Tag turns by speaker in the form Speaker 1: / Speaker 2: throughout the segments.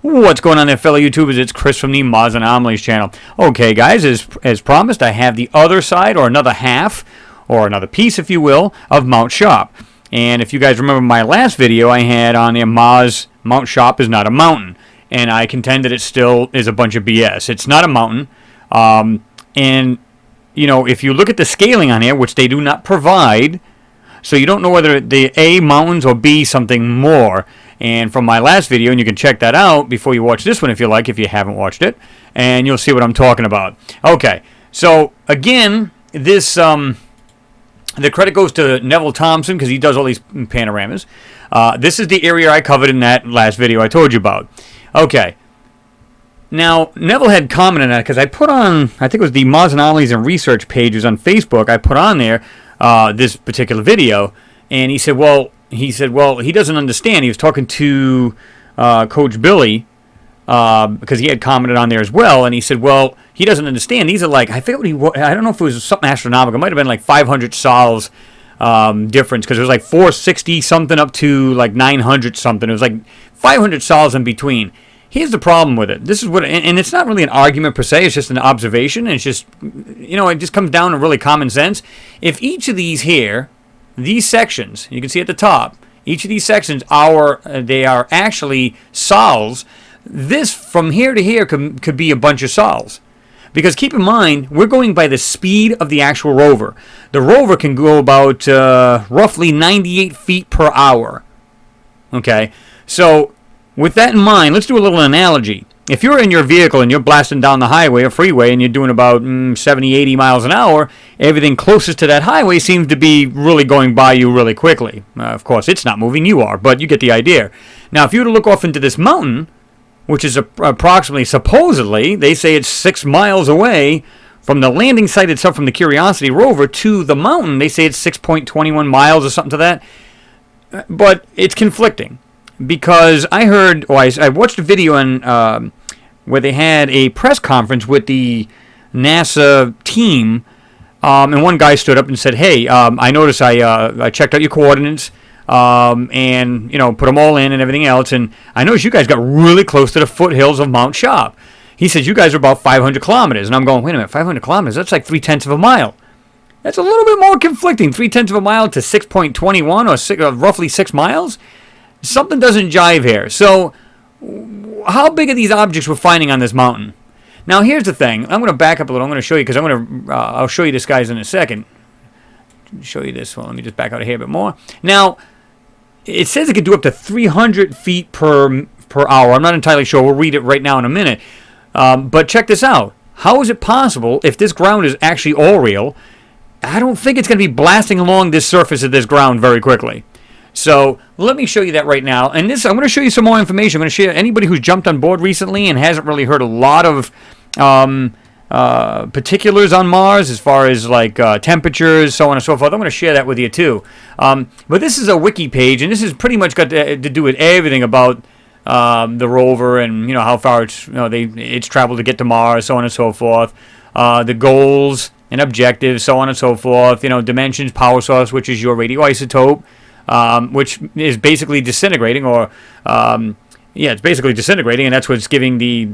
Speaker 1: What's going on there, fellow YouTubers? It's Chris from the Msss Anomalies channel. Okay, guys, as promised, I have the other side, or another half, or another piece, if you will, of Mount Sharp. And if you guys remember my last video I had on there, Mount Sharp is not a mountain. And I contend that it still is a bunch of BS. It's not a mountain. And, you know, if you look at the scaling on here, which they do not provide, so you don't know whether the A, mountains, or B, something more. And from my last video, and you can check that out before you watch this one if you like, if you haven't watched it, and you'll see what I'm talking about. Okay, so again, this the credit goes to Neville Thompson because he does all these panoramas. This is the area I covered in that last video I told you about. Okay, now Neville had commented on it because I put on, I think it was the Msss Anomalies and Research pages on Facebook. I put on there this particular video, and he said, well, he doesn't understand. He was talking to Coach Billy because he had commented on there as well, and he said, well, he doesn't understand. These are like, I don't know if it was something astronomical. It might have been like 500 sols difference because it was like 460 something up to like 900 something. It was like 500 sols in between. Here's the problem with it. This is what, and it's not really an argument per se. It's just an observation. And it's just, you know, it just comes down to really common sense. If each of these here, these sections, you can see at the top, each of these sections they are actually sols. This from here to here could be a bunch of sols. Because keep in mind, we're going by the speed of the actual rover. The rover can go about roughly 98 feet per hour. Okay, so with that in mind, let's do a little analogy. If you're in your vehicle and you're blasting down the highway or freeway and you're doing about 70, 80 miles an hour, everything closest to that highway seems to be really going by you really quickly. Of course, it's not moving, you are, but you get the idea. Now, if you were to look off into this mountain, which is approximately, supposedly, they say it's 6 miles away from the landing site itself, from the Curiosity rover to the mountain, they say it's 6.21 miles or something to that. But it's conflicting. Because I heard, I watched a video on where they had a press conference with the NASA team, and one guy stood up and said, "Hey, I noticed I checked out your coordinates, and you know, put them all in and everything else, and I noticed you guys got really close to the foothills of Mount Sharp." He says you guys are about 500 kilometers, and I'm going, wait a minute, 500 kilometers? That's like 0.3 of a mile. That's a little bit more conflicting. 0.3 of a mile to 6.21 or roughly 6 miles. Something doesn't jive here. So, how big are these objects we're finding on this mountain? Now, here's the thing. I'm going to back up a little. I'm going to show you because I'll show you this, guys, in a second. Show you this. Well, let me just back out of here a bit more. Now, it says it can do up to 300 feet per hour. I'm not entirely sure. We'll read it right now in a minute. But check this out. How is it possible, if this ground is actually all real, I don't think it's going to be blasting along this surface of this ground very quickly. So let me show you that right now. And this, I'm going to show you some more information. I'm going to share anybody who's jumped on board recently and hasn't really heard a lot of particulars on Mars as far as like temperatures, so on and so forth. I'm going to share that with you too. But this is a wiki page, and this has pretty much got to do with everything about the rover and, you know, how far it's traveled to get to Mars, so on and so forth. The goals and objectives, so on and so forth. You know, dimensions, power source, which is your radioisotope. Which is basically disintegrating, or it's basically disintegrating, and that's what's giving the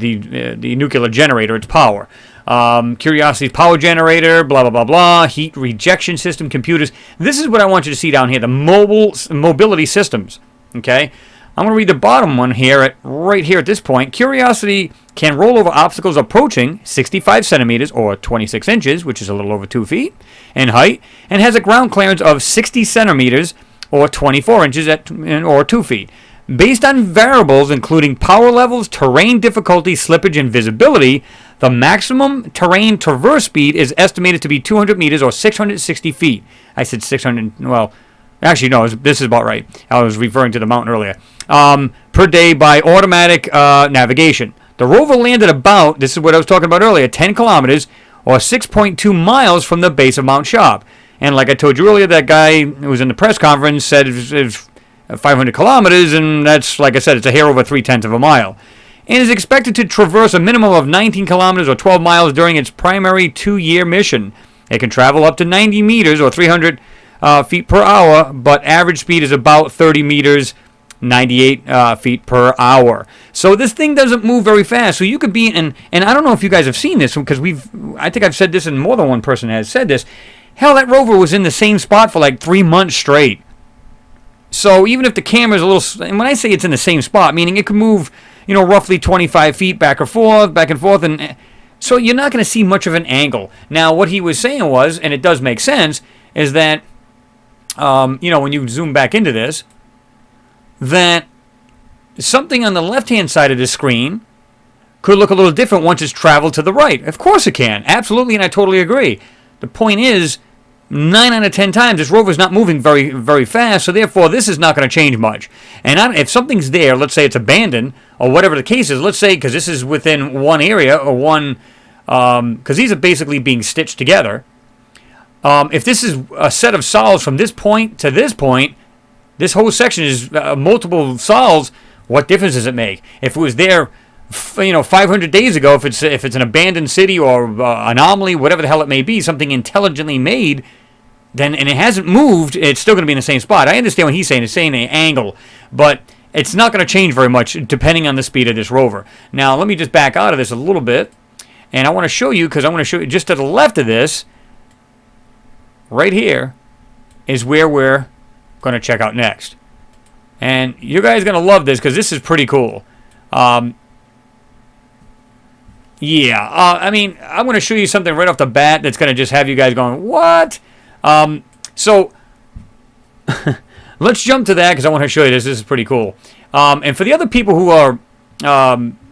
Speaker 1: nuclear generator its power. Curiosity's power generator, blah blah blah blah. Heat rejection system, computers. This is what I want you to see down here: the mobility systems. Okay, I'm going to read the bottom one here right here at this point. Curiosity can roll over obstacles approaching 65 centimeters or 26 inches, which is a little over 2 feet in height, and has a ground clearance of 60 centimeters. Or 24 inches or 2 feet. Based on variables including power levels, terrain difficulty, slippage, and visibility, the maximum terrain traverse speed is estimated to be 200 meters or 660 feet. I said 600, well, actually no, this is about right. I was referring to the mountain earlier. Per day by automatic navigation. The rover landed about, this is what I was talking about earlier, 10 kilometers or 6.2 miles from the base of Mount Sharp. And like I told you earlier, that guy who was in the press conference said it was 500 kilometers, and that's, like I said, it's a hair over 0.3 of a mile. And is expected to traverse a minimum of 19 kilometers or 12 miles during its primary 2-year mission. It can travel up to 90 meters or 300 feet per hour, but average speed is about 30 meters 98 feet per hour. So this thing doesn't move very fast. So you could be in, and I don't know if you guys have seen this, because I think I've said this, and more than one person has said this. Hell, that rover was in the same spot for like 3 months straight. So even if the camera's a little, and when I say it's in the same spot, meaning it could move, roughly 25 feet back and forth, and so you're not going to see much of an angle. Now, what he was saying was, and it does make sense, is that, when you zoom back into this, that something on the left-hand side of the screen could look a little different once it's traveled to the right. Of course it can. Absolutely, and I totally agree. The point is, 9 out of 10 times, this rover's not moving very, very fast, so therefore this is not going to change much. And if something's there, let's say it's abandoned, or whatever the case is, let's say, because this is within one area, or one, because these are basically being stitched together. If this is a set of sols from this point to this point, this whole section is multiple sols. What difference does it make? If it was there, 500 days ago, if it's an abandoned city or anomaly, whatever the hell it may be, something intelligently made, then and it hasn't moved, it's still going to be in the same spot. I understand what he's saying. He's saying an angle, but it's not going to change very much depending on the speed of this rover. Now, let me just back out of this a little bit, and I want to show you, because I want to show you just to the left of this, right here, is where we're going to check out next. And you guys are going to love this, because this is pretty cool. I'm going to show you something right off the bat that's going to just have you guys going, what? So, let's jump to that, because I want to show you this. This is pretty cool. And for the other people who are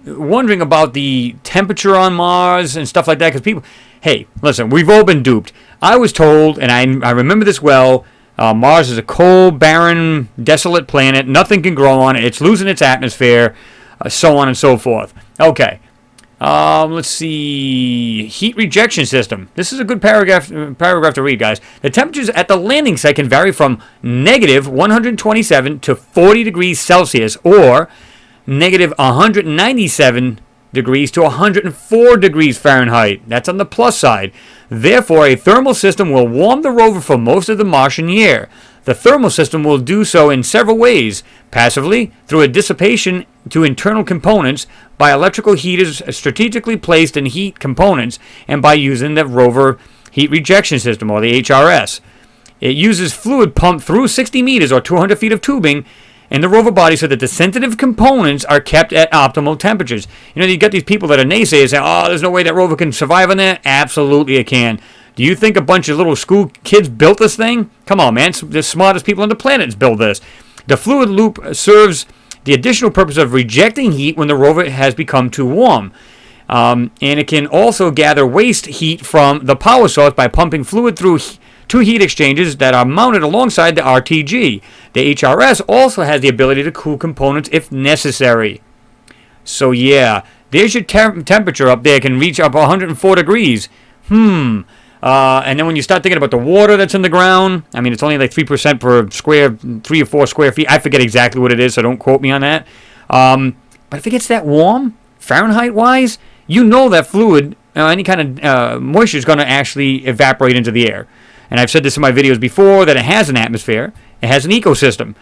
Speaker 1: wondering about the temperature on Mars and stuff like that, because people, hey, listen, we've all been duped. I was told, and I remember this well, Mars is a cold, barren, desolate planet. Nothing can grow on it. It's losing its atmosphere, so on and so forth. Okay. Let's see. Heat rejection system. This is a good paragraph to read, guys. The temperatures at the landing site can vary from negative 127 to 40 degrees Celsius, or negative 197 degrees to 104 degrees Fahrenheit. That's on the plus side. Therefore, a thermal system will warm the rover for most of the Martian year. The thermal system will do so in several ways: passively, through a dissipation to internal components, by electrical heaters strategically placed in heat components, and by using the rover heat rejection system, or the HRS. It uses fluid pumped through 60 meters or 200 feet of tubing in the rover body so that the sensitive components are kept at optimal temperatures. You got these people that are naysayers saying, oh, there's no way that rover can survive on that. Absolutely it can. Do you think a bunch of little school kids built this thing? Come on, man. The smartest people on the planet built this. The fluid loop serves the additional purpose of rejecting heat when the rover has become too warm. And it can also gather waste heat from the power source by pumping fluid through two heat exchangers that are mounted alongside the RTG. The HRS also has the ability to cool components if necessary. So yeah, there's your temperature up there. It can reach up 104 degrees. And then when you start thinking about the water that's in the ground, it's only like 3% per square, 3 or 4 square feet. I forget exactly what it is, so don't quote me on that. But if it gets that warm, Fahrenheit-wise, that fluid, any kind of moisture is going to actually evaporate into the air. And I've said this in my videos before, that it has an atmosphere. It has an ecosystem.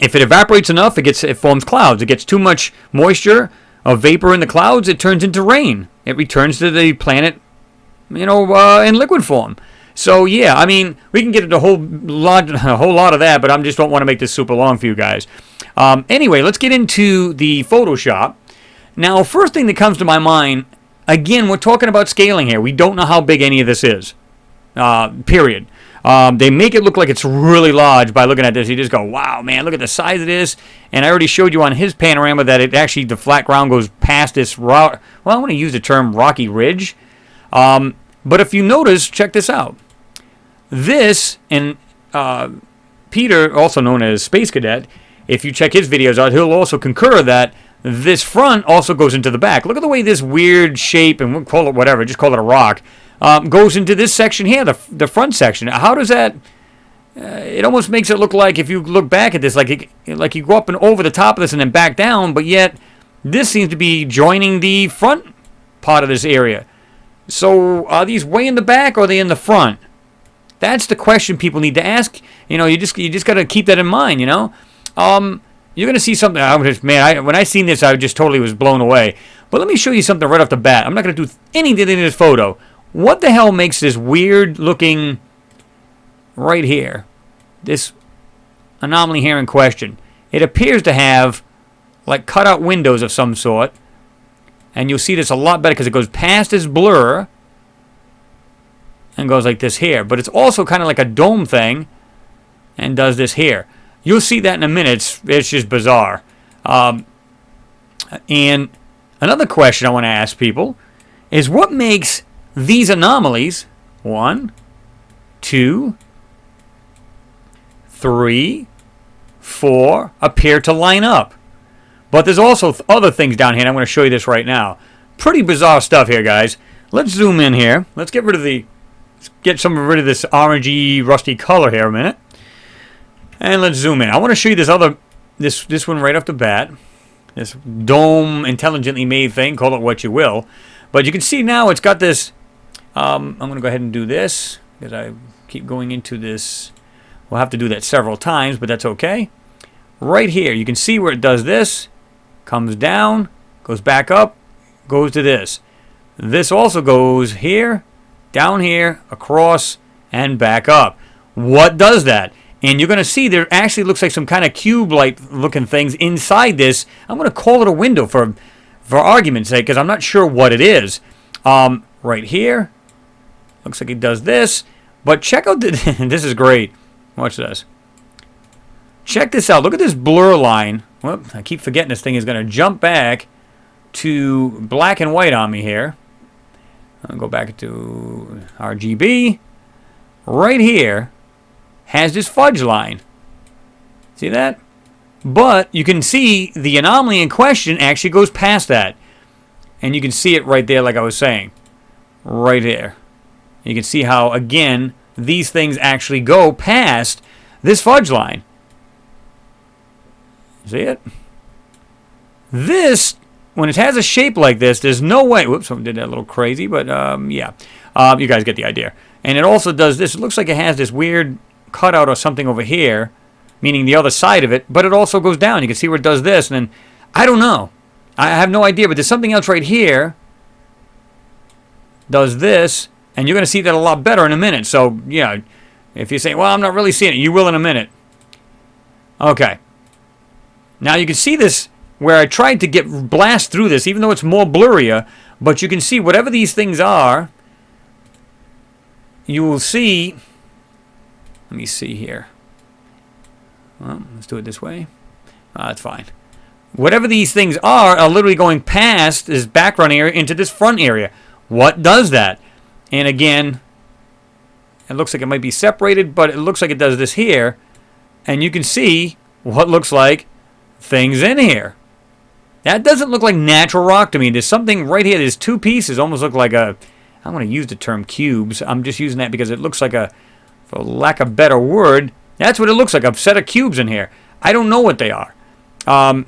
Speaker 1: If it evaporates enough, it forms clouds. It gets too much moisture or vapor in the clouds, it turns into rain. It returns to the planet, in liquid form. So yeah, we can get into a whole lot of that, but I just don't want to make this super long for you guys. Anyway, let's get into the Photoshop. Now, first thing that comes to my mind, again, we're talking about scaling here. We don't know how big any of this is. Period. They make it look like it's really large by looking at this. You just go, wow, man, look at the size of this. And I already showed you on his panorama that the flat ground goes past this I want to use the term rocky ridge. But if you notice, check this out. This, and Peter, also known as Space Cadet, if you check his videos out, he'll also concur that this front also goes into the back. Look at the way this weird shape, and we'll call it whatever, just call it a rock, goes into this section here, the front section. How does that... it almost makes it look like, if you look back at this, like you go up and over the top of this and then back down, but yet this seems to be joining the front part of this area. So are these way in the back, or are they in the front? That's the question people need to ask. You just got to keep that in mind, you're going to see something. When I seen this, I just totally was blown away. But let me show you something right off the bat. I'm not going to do anything in this photo. What the hell makes this weird looking right here, this anomaly here in question? It appears to have like cutout windows of some sort. And you'll see this a lot better because it goes past this blur and goes like this here. But it's also kind of like a dome thing and does this here. You'll see that in a minute. It's just bizarre. And another question I want to ask people is what makes these anomalies, 1, 2, 3, 4, appear to line up? But there's also other things down here, and I'm going to show you this right now. Pretty bizarre stuff here, guys. Let's zoom in here. Let's get rid of this orangey, rusty color here a minute. And let's zoom in. I want to show you this one right off the bat. This dome, intelligently made thing. Call it what you will. But you can see now it's got this. I'm going to go ahead and do this because I keep going into this. We'll have to do that several times, but that's okay. Right here, you can see where it does this. Comes down, goes back up, goes to this. This also goes here, down here, across, and back up. What does that? And you're going to see there actually looks like some kind of cube-like looking things inside this. I'm going to call it a window for argument's sake because I'm not sure what it is. Right here, looks like it does this. But check out this is great. Watch this. Check this out. Look at this blur line. Whoop, I keep forgetting this thing is going to jump back to black and white on me here. I'll go back to RGB. Right here has this fudge line. See that? But you can see the anomaly in question actually goes past that. And you can see it right there like I was saying. Right here. You can see how, again, these things actually go past this fudge line. See it? This, when it has a shape like this, there's no way. Whoops, I did that a little crazy, but yeah. You guys get the idea. And it also does this. It looks like it has this weird cutout or something over here, meaning the other side of it, but it also goes down. You can see where it does this, and then, I don't know. I have no idea, but there's something else right here. Does this, and you're going to see that a lot better in a minute. So, yeah, if you say, well, I'm not really seeing it, you will in a minute. Okay. Now you can see this where I tried to blast through this, even though it's more blurrier, but you can see whatever these things are, you will see, let me see here. Well, let's do it this way. That's fine. Whatever these things are literally going past this background area into this front area. What does that? And again, it looks like it might be separated, but it looks like it does this here. And you can see what looks like things in here. That doesn't look like natural rock to me. There's something right here. There's two pieces. Almost look like a, I'm going to use the term cubes. I'm just using that because it looks like a, for lack of a better word, that's what it looks like. A set of cubes in here. I don't know what they are. All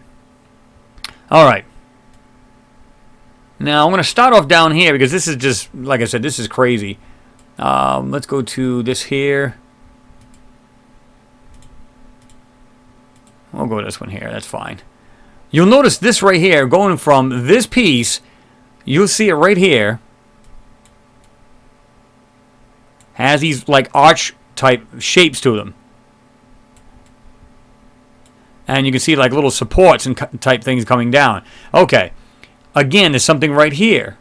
Speaker 1: right. Now, I'm going to start off down here because this is just, like I said, this is crazy. Let's go to this here. We'll go to this one here. That's fine. You'll notice this right here, going from this piece, you'll see it right here, has these like arch type shapes to them. And you can see like little supports and type things coming down. Okay. Again, there's something right here.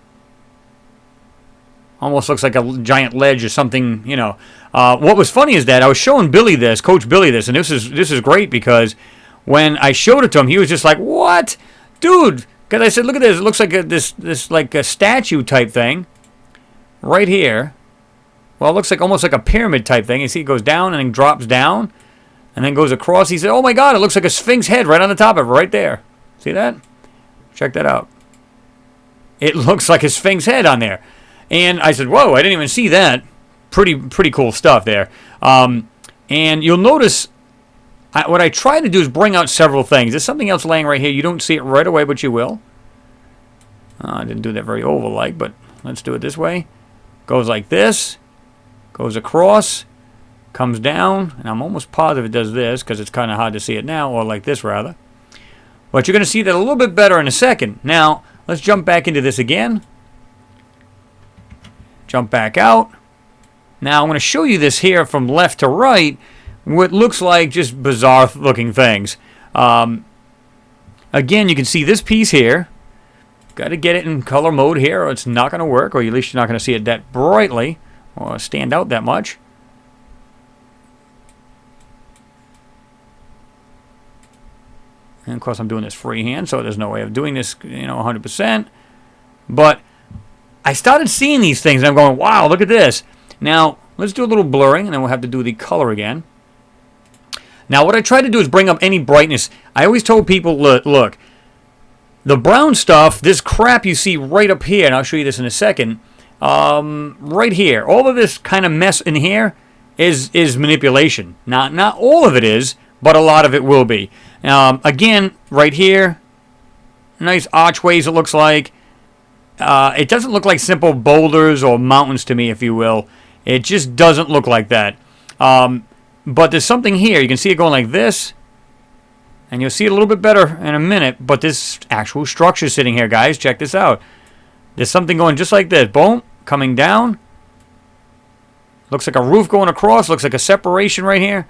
Speaker 1: Almost looks like a giant ledge or something, you know. What was funny is that I was showing Billy this, Coach Billy this, and this is great because when I showed it to him, he was just like, "What, dude?" Because I said, "Look at this. It looks like this like a statue type thing, right here. Well, it looks like almost like a pyramid type thing. You see, it goes down and then drops down, and then goes across." He said, "Oh my God, it looks like a sphinx head right on the top of it, right there. See that? Check that out. It looks like a sphinx head on there." And I said, "Whoa, I didn't even see that." Pretty cool stuff there. And you'll notice what I try to do is bring out several things. There's something else laying right here. You don't see it right away, but you will. I didn't do that very oval-like, but let's do it this way. Goes like this. Goes across. comes down, and I'm almost positive it does this because it's kind of hard to see it now, or like this rather. But you're going to see that a little bit better in a second. Now, let's jump back into this again. Jump back out. Now, I'm going to show you this here from left to right, what looks like just bizarre looking things. Again, you can see this piece here. Got to get it in color mode here, or it's not going to work, or at least you're not going to see it that brightly, or stand out that much. And of course, I'm doing this freehand, so there's no way of doing this, 100%. But I started seeing these things, and I'm going, wow, look at this. Now, let's do a little blurring, and then we'll have to do the color again. Now, what I try to do is bring up any brightness. I always told people, look, the brown stuff, this crap you see right up here, and I'll show you this in a second, right here, all of this kind of mess in here is manipulation. Not all of it is, but a lot of it will be. Again, right here, nice archways it looks like. It doesn't look like simple boulders or mountains to me, if you will. It just doesn't look like that. But there's something here. You can see it going like this. And you'll see it a little bit better in a minute. But this actual structure sitting here, guys. Check this out. There's something going just like this. Boom. Coming down. Looks like a roof going across. Looks like a separation right here.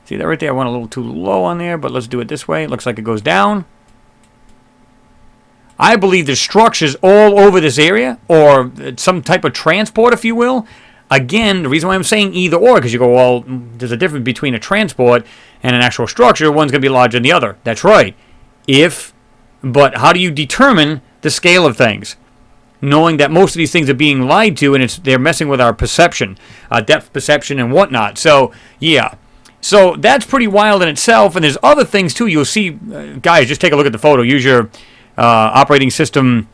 Speaker 1: See that right there? I went a little too low on there. But let's do it this way. It looks like it goes down. I believe there's structures all over this area, or some type of transport, if you will. Again, the reason why I'm saying either or, because you go, well, there's a difference between a transport and an actual structure. One's going to be larger than the other. That's right. But how do you determine the scale of things? Knowing that most of these things are being lied to, and they're messing with our perception, depth perception and whatnot. So, yeah. So that's pretty wild in itself, and there's other things, too. You'll see, guys, just take a look at the photo. Use your operating system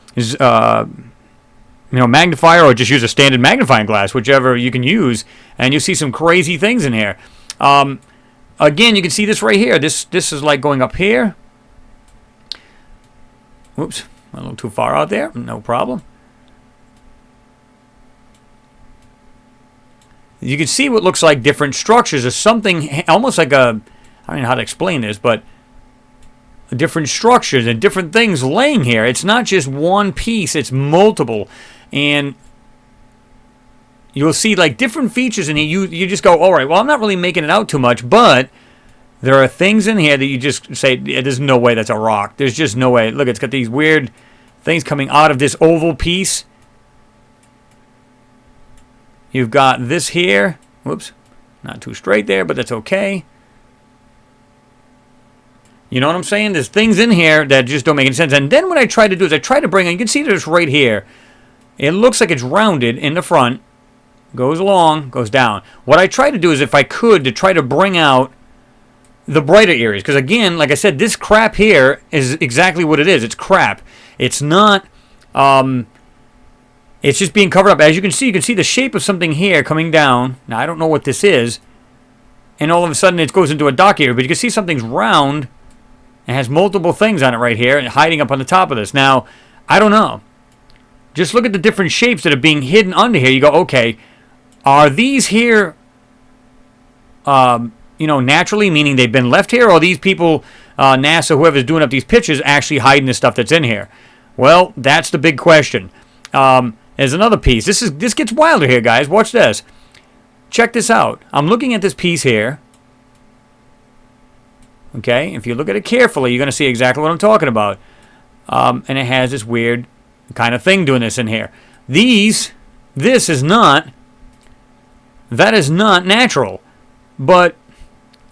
Speaker 1: magnifier, or just use a standard magnifying glass, whichever you can use, and you'll see some crazy things in here. Again, you can see this right here. This is like going up here. Whoops, a little too far out there. No problem. You can see what looks like different structures. There's something almost like I don't know how to explain this, but different structures and different things laying here. It's not just one piece, it's multiple. And you'll see like different features in here. You just go, all right, well, I'm not really making it out too much, but there are things in here that you just say, there's no way that's a rock. There's just no way. Look, it's got these weird things coming out of this oval piece. You've got this here. Whoops, not too straight there, but that's okay. You know what I'm saying? There's things in here that just don't make any sense. And then what I try to do is I try to bring in, you can see this right here. It looks like it's rounded in the front. Goes along, goes down. What I try to do is, if I could, to try to bring out the brighter areas. Because again, like I said, this crap here is exactly what it is. It's crap. It's not, it's just being covered up. As you can see the shape of something here coming down. Now, I don't know what this is. And all of a sudden, it goes into a dock area. But you can see something's round. It has multiple things on it right here, and hiding up on the top of this. Now, I don't know. Just look at the different shapes that are being hidden under here. You go, okay, are these here, naturally, meaning they've been left here, or are these people, NASA, whoever's doing up these pictures, actually hiding the stuff that's in here? Well, that's the big question. There's another piece. This gets wilder here, guys. Watch this. Check this out. I'm looking at this piece here. Okay, if you look at it carefully, you're going to see exactly what I'm talking about. And it has this weird kind of thing doing this in here. That is not natural. But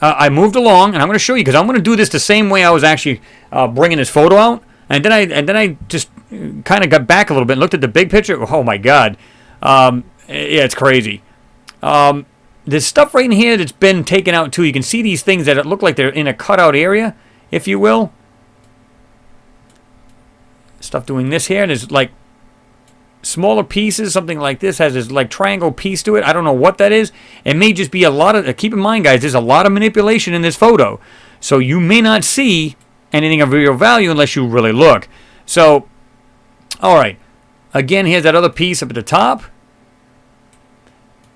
Speaker 1: I moved along, and I'm going to show you, because I'm going to do this the same way I was actually bringing this photo out. And then I just kind of got back a little bit and looked at the big picture. Oh, my God. Yeah, it's crazy. There's stuff right in here that's been taken out too. You can see these things that look like they're in a cutout area, if you will. Stuff doing this here, and there's like smaller pieces. Something like this has this like triangle piece to it. I don't know what that is. It may just be a lot of, keep in mind, guys, there's a lot of manipulation in this photo. So you may not see anything of real value unless you really look. So, all right. Again, here's that other piece up at the top.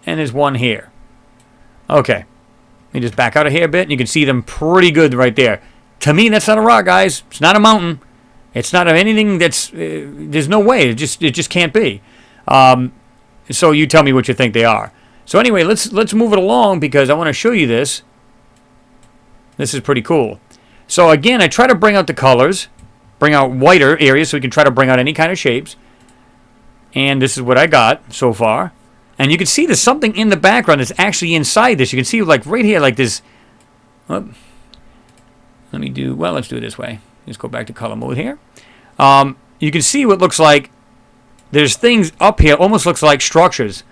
Speaker 1: And there's one here. Okay. Let me just back out of here a bit, and you can see them pretty good right there. To me, that's not a rock, guys. It's not a mountain. It's not anything that's... there's no way. It just can't be. So you tell me what you think they are. So anyway, let's move it along because I want to show you this. This is pretty cool. So again, I try to bring out the colors, bring out whiter areas so we can try to bring out any kind of shapes. And this is what I got so far. And you can see there's something in the background that's actually inside this. You can see like right here like this. Oh, let's do it this way. Let's go back to color mode here. You can see what looks like there's things up here, almost looks like structures.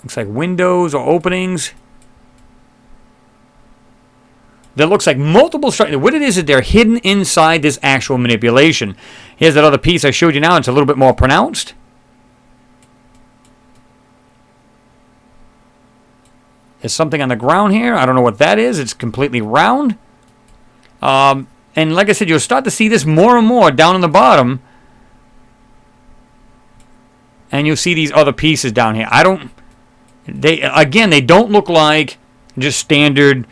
Speaker 1: Looks like windows or openings. That looks like multiple structures. What it is they're hidden inside this actual manipulation. Here's that other piece I showed you now. It's a little bit more pronounced. There's something on the ground here. I don't know what that is. It's completely round. And like I said, you'll start to see this more and more down on the bottom. And you'll see these other pieces down here. They don't look like just standard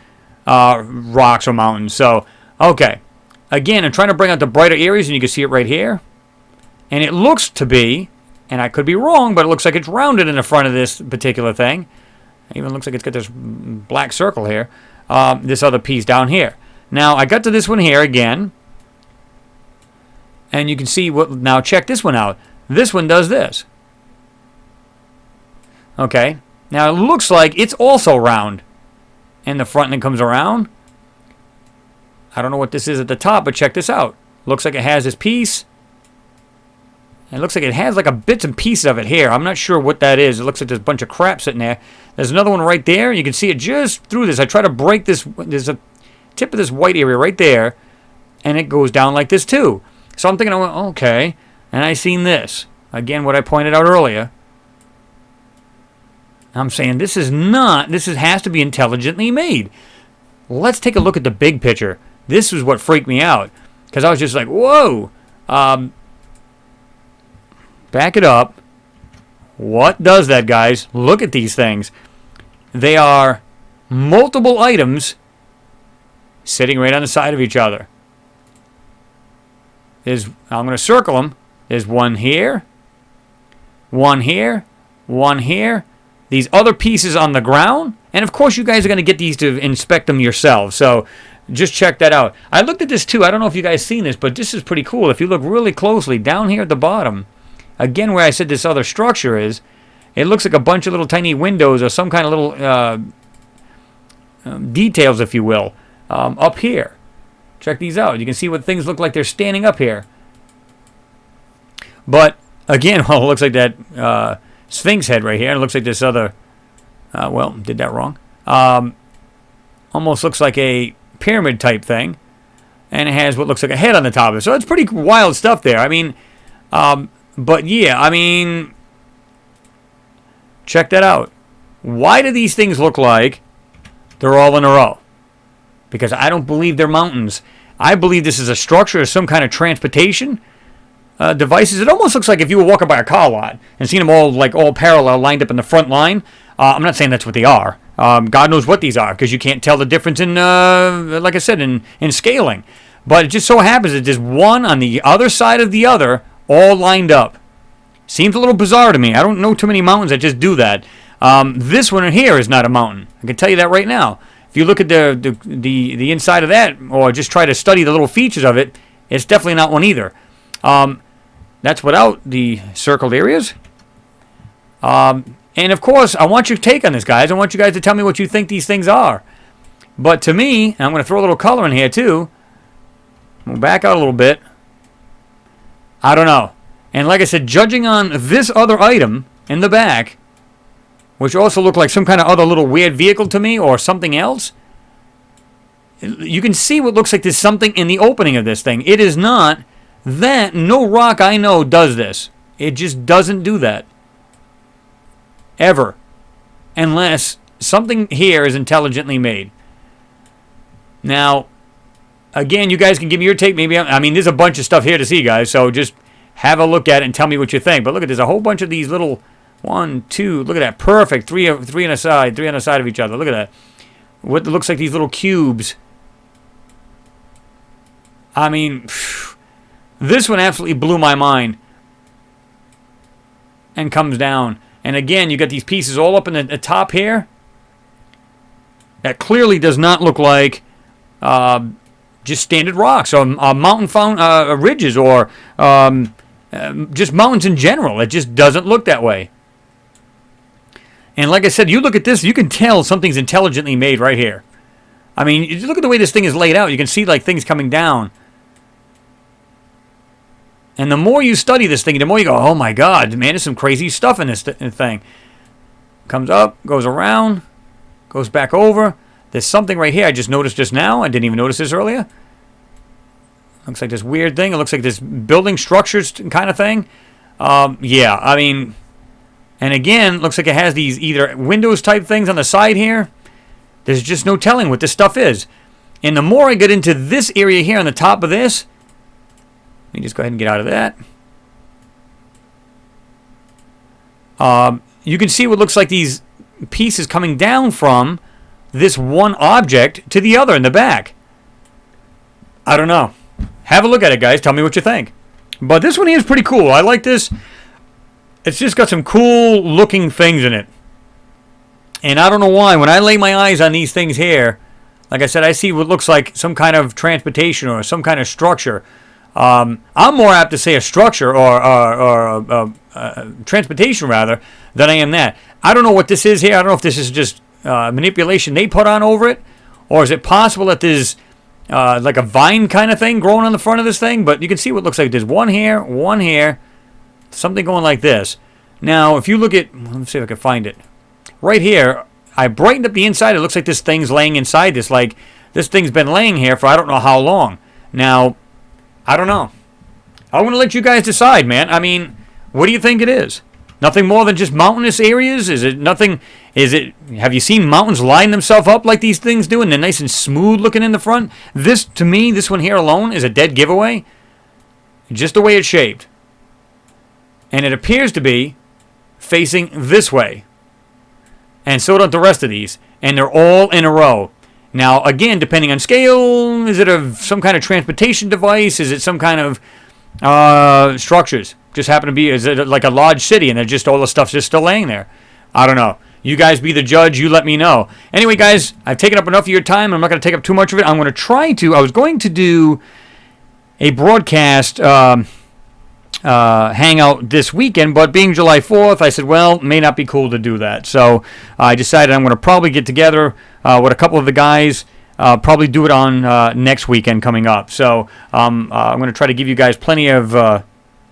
Speaker 1: rocks or mountains. So, okay. Again, I'm trying to bring out the brighter areas, and you can see it right here. And it looks to be, and I could be wrong, but it looks like it's rounded in the front of this particular thing. It even looks like it's got this black circle here. This other piece down here. Now, I got to this one here again. And you can see what. Now, check this one out. This one does this. Okay. Now, it looks like it's also round. In the front, and it comes around. I don't know what this is at the top, but check this out. Looks like it has this piece. It looks like it has like a bits and pieces of it here. I'm not sure what that is. It looks like there's a bunch of crap sitting there. There's another one right there. You can see it just through this. I try to break this. There's a tip of this white area right there. And it goes down like this too. So I'm thinking, oh, okay. And I seen this. Again, what I pointed out earlier. I'm saying this has to be intelligently made. Let's take a look at the big picture. This is what freaked me out. Because I was just like, whoa. Back it up. What does that, guys? Look at these things. They are multiple items sitting right on the side of each other. I'm going to circle them. There's one here. One here. One here. These other pieces on the ground. And of course you guys are going to get these to inspect them yourselves. So just check that out. I looked at this too. I don't know if you guys seen this, but this is pretty cool. If you look really closely down here at the bottom, again where I said this other structure is, it looks like a bunch of little tiny windows or some kind of little details, if you will, up here. Check these out. You can see what things look like they're standing up here. But again, well, it looks like that Sphinx head right here. It looks like this other, did that wrong. Almost looks like a pyramid type thing. And it has what looks like a head on the top of it. So it's pretty wild stuff there. I mean, but yeah, I mean, check that out. Why do these things look like they're all in a row? Because I don't believe they're mountains. I believe this is a structure of some kind of transportation devices. It almost looks like if you were walking by a car lot and seen them all parallel, lined up in the front line. I'm not saying that's what they are. God knows what these are, because you can't tell the difference in, like I said, in scaling. But it just so happens that there's one on the other side of the other, all lined up. Seems a little bizarre to me. I don't know too many mountains that just do that. This one here is not a mountain. I can tell you that right now. If you look at the inside of that, or just try to study the little features of it, it's definitely not one either. That's without the circled areas. And of course, I want your take on this, guys. I want you guys to tell me what you think these things are. But to me, and I'm going to throw a little color in here too. We'll back out a little bit. I don't know. And like I said, judging on this other item in the back, which also looked like some kind of other little weird vehicle to me, or something else, you can see what looks like there's something in the opening of this thing. It is not that. No rock I know does this. It just doesn't do that. Ever. Unless something here is intelligently made. Now, again, you guys can give me your take. Maybe I mean, there's a bunch of stuff here to see, guys. So just have a look at it and tell me what you think. But look at, there's a whole bunch of these little, 1, 2, look at that, perfect, three on a side, three on the side of each other. Look at that. What looks like these little cubes. I mean, this one absolutely blew my mind. And comes down. And again, you got these pieces all up in the top here. That clearly does not look like just standard rocks or mountain ridges or just mountains in general. It just doesn't look that way. And like I said, you look at this, you can tell something's intelligently made right here. I mean, you look at the way this thing is laid out. You can see like things coming down. And the more you study this thing, the more you go, oh my God, man, there's some crazy stuff in this thing. Comes up, goes around, goes back over. There's something right here I just noticed just now. I didn't even notice this earlier. Looks like this weird thing. It looks like this building structures kind of thing. Yeah, I mean, and again, looks like it has these either windows type things on the side here. There's just no telling what this stuff is. And the more I get into this area here on the top of this, let me just go ahead and get out of that. You can see what looks like these pieces coming down from this one object to the other in the back. I don't know. Have a look at it, guys. Tell me what you think. But this one here is pretty cool. I like this. It's just got some cool looking things in it. And I don't know why. When I lay my eyes on these things here, like I said, I see what looks like some kind of transportation or some kind of structure. I'm more apt to say a structure or transportation rather than I am that. I don't know what this is here. I don't know if this is just manipulation they put on over it, or is it possible that there's like a vine kind of thing growing on the front of this thing? But you can see what looks like there's one here, something going like this. Now, if you look at, let's see if I can find it. Right here, I brightened up the inside. It looks like this thing's laying inside this. Like this thing's been laying here for I don't know how long. Now, I don't know. I want to let you guys decide, man. I mean, what do you think it is? Nothing more than just mountainous areas? Is it nothing? Have you seen mountains line themselves up like these things do, and they're nice and smooth looking in the front? This, to me, this one here alone is a dead giveaway. Just the way it's shaped. And it appears to be facing this way. And so don't the rest of these. And they're all in a row. Now, again, depending on scale, is it some kind of transportation device? Is it some kind of structures? Just happen to be, is it like a large city and they're just all the stuff's just still laying there? I don't know. You guys be the judge. You let me know. Anyway, guys, I've taken up enough of your time. I'm not going to take up too much of it. I'm going to try to. I was going to do a broadcast hangout this weekend, but being July 4th, I said, well, may not be cool to do that. So I decided I'm going to probably get together with a couple of the guys, probably do it on next weekend coming up. So I'm going to try to give you guys plenty of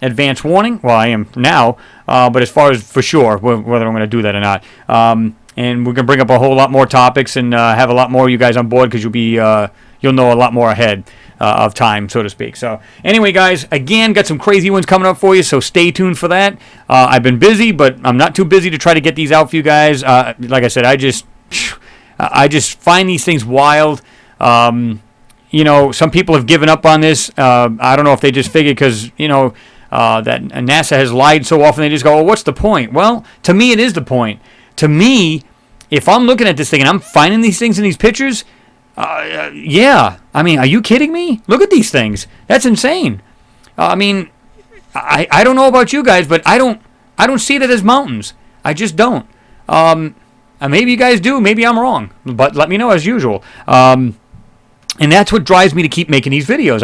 Speaker 1: advance warning. Well, I am now, but as far as for sure, whether I'm going to do that or not. And we're going to bring up a whole lot more topics and have a lot more of you guys on board because you'll know a lot more ahead of time, so to speak. So anyway, guys, again, got some crazy ones coming up for you, so stay tuned for that. I've been busy, but I'm not too busy to try to get these out for you guys. Like I said, I just find these things wild. You know, some people have given up on this. I don't know if they just figured because, you know, that NASA has lied so often, they just go, well, what's the point? Well, to me, it is the point. To me, if I'm looking at this thing and I'm finding these things in these pictures, yeah. I mean, are you kidding me? Look at these things. That's insane. I mean, I don't know about you guys, but I don't see that as mountains. I just don't. Maybe you guys do. Maybe I'm wrong. But let me know as usual. And that's what drives me to keep making these videos.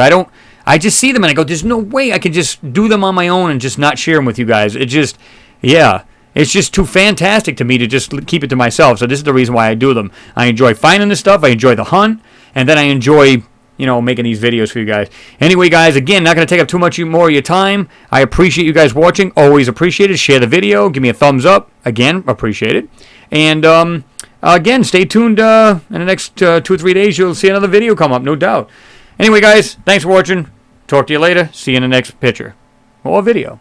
Speaker 1: I just see them and I go, there's no way I can just do them on my own and just not share them with you guys. It just, yeah. It's just too fantastic to me to just keep it to myself. So this is the reason why I do them. I enjoy finding this stuff. I enjoy the hunt. And then I enjoy, you know, making these videos for you guys. Anyway, guys, again, not going to take up too much more of your time. I appreciate you guys watching. Always appreciate it. Share the video. Give me a thumbs up. Again, appreciate it. And, again, stay tuned. In the next 2 or 3 days, you'll see another video come up, no doubt. Anyway, guys, thanks for watching. Talk to you later. See you in the next picture or video.